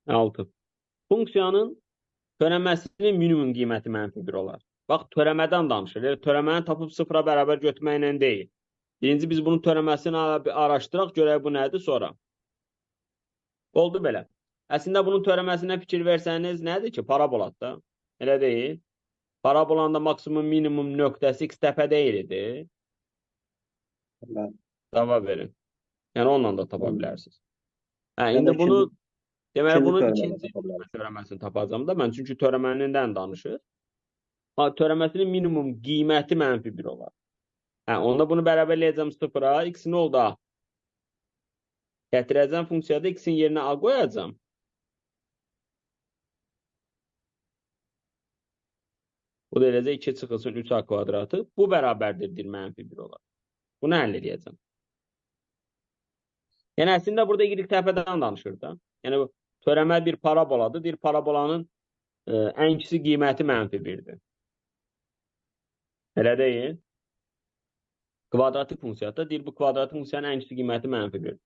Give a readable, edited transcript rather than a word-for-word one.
6. Funksiyanın törəməsinin minimum qiyməti -1 olar. Bax, törəmədən danışır. Yəni, törəməni tapıb sıfıra bərabər götürməklə deyil. Birinci biz bunun törəməsini araşdıraq, görək bu nədir sonra. Oldu belə. Əslində bunun törəməsinə fikir versəniz nədir ki? Parabolat da. Elə deyil. Parabolanda maksimum minimum nöqtəsi x təpədə idi. Bəli. Cavab verin. Yəni onunla da tapa bilərsiniz. Hə, Ya da indi bunu deməli ikinci bunun törəmədə ikinci tapa bilərik. törəməsini tapacağım da mən, çünki törəmənindən danışır. Törəməsinin minimum qiyməti -1 olar. Hə, onda bunu bərabərləyəcəm sıfıra. X nə oldu? A. Gətirəcəm funksiyada x-in yerinə A qoyacam. Bu da eləcə 2 çıxılsın 3A kvadratı. Bu bərabərdir -1 olar. Bunu həll edəcəm. Yəni əslində burada y təpədən danışır da. Yəni bu törəmə bir paraboladır. Bir parabolanın ən kiçik qiyməti -1-dir. Elə deyil. Kvadratik funksiyada deyir bu kvadratik funksiyanın ən kiçik qiyməti -1.